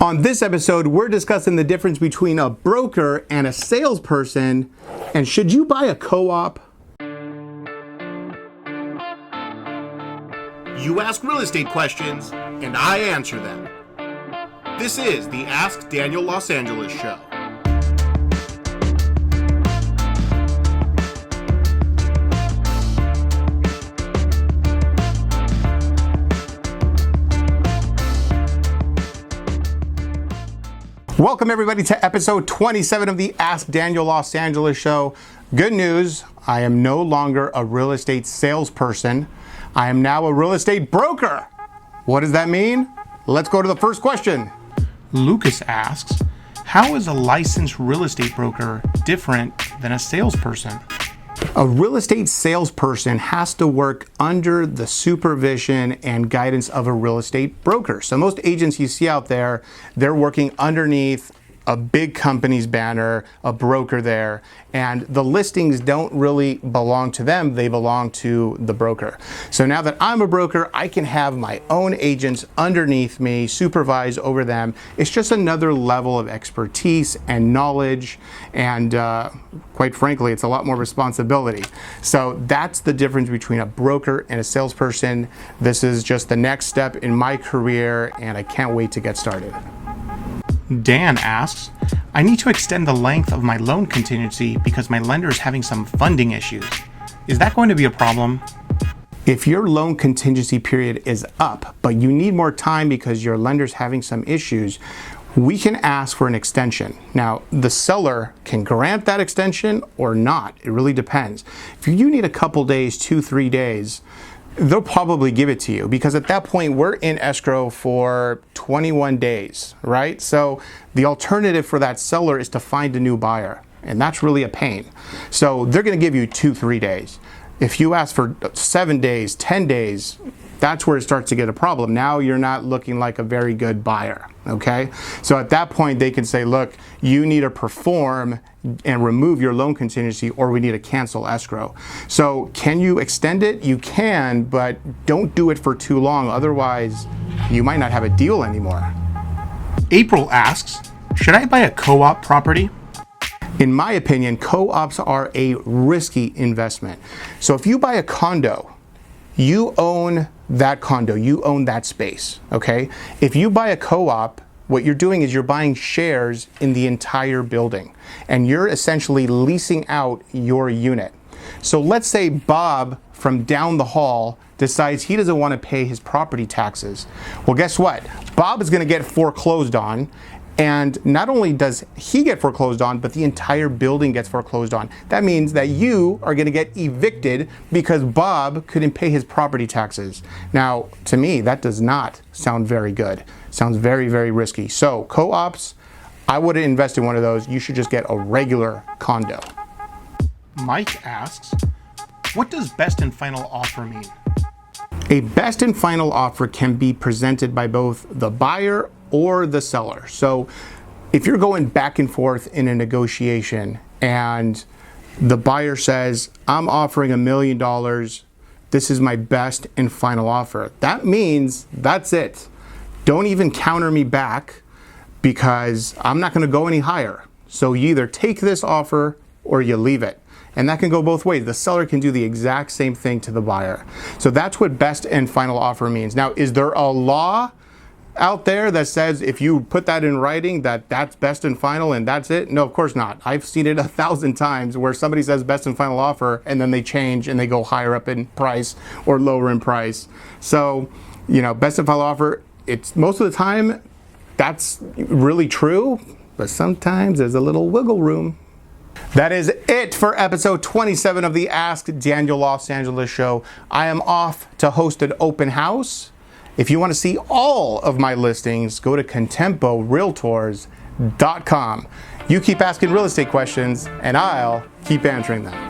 On this episode, we're discussing the difference between a broker and a salesperson, and should you buy a co-op? You ask real estate questions, and I answer them. This is the Ask Daniel Los Angeles show. Welcome everybody to episode 27 of the Ask Daniel Los Angeles show. Good news, I am no longer a real estate salesperson. I am now a real estate broker. What does that mean? Let's go to the first question. Lucas asks, how is a licensed real estate broker different than a salesperson? A real estate salesperson has to work under the supervision and guidance of a real estate broker. So most agents you see out there, they're working underneath a big company's banner, a broker there, and the listings don't really belong to them, they belong to the broker. So now that I'm a broker, I can have my own agents underneath me, supervise over them. It's just another level of expertise and knowledge, and quite frankly, it's a lot more responsibility. So that's the difference between a broker and a salesperson. This is just the next step in my career, and I can't wait to get started. Dan asks, I need to extend the length of my loan contingency because my lender is having some funding issues. Is that going to be a problem? If your loan contingency period is up, but you need more time because your lender's having some issues, we can ask for an extension. Now, the seller can grant that extension or not. It really depends. If you need a couple days, 2-3 days, they'll probably give it to you because at that point we're in escrow for 21 days, right? So the alternative for that seller is to find a new buyer, and that's really a pain. So they're going to give you 2-3 days. If you ask for 7 days, 10 days, that's where it starts to get a problem. Now you're not looking like a very good buyer, okay? So at that point they can say, look, you need to perform and remove your loan contingency or we need to cancel escrow. So can you extend it? You can, but don't do it for too long. Otherwise, you might not have a deal anymore. April asks, should I buy a co-op property? In my opinion, co-ops are a risky investment. So if you buy a condo, you own that condo, you own that space, okay? If you buy a co-op, what you're doing is you're buying shares in the entire building, and you're essentially leasing out your unit. So let's say Bob from down the hall decides he doesn't want to pay his property taxes. Well, guess what? Bob is going to get foreclosed on. And not only does he get foreclosed on, but the entire building gets foreclosed on. That means that you are going to get evicted because Bob couldn't pay his property taxes. Now, to me, that does not sound very good. Sounds very, very risky. So co-ops, I wouldn't invest in one of those. You should just get a regular condo. Mike asks, what does best and final offer mean? A best and final offer can be presented by both the buyer or the seller. So if you're going back and forth in a negotiation and the buyer says, I'm offering $1 million, this is my best and final offer, that means that's it. Don't even counter me back because I'm not going to go any higher. So you either take this offer or you leave it. And that can go both ways. The seller can do the exact same thing to the buyer. So that's what best and final offer means. Now, is there a law out there that says if you put that in writing that that's best and final and that's it? No, of course not. I've seen it 1,000 times where somebody says best and final offer and then they change and they go higher up in price or lower in price. So, best and final offer, it's most of the time that's really true, but sometimes there's a little wiggle room. That is it for episode 27 of the Ask Daniel Los Angeles show. I am off to host an open house. If you want to see all of my listings, go to contemporealtors.com. You keep asking real estate questions, and I'll keep answering them.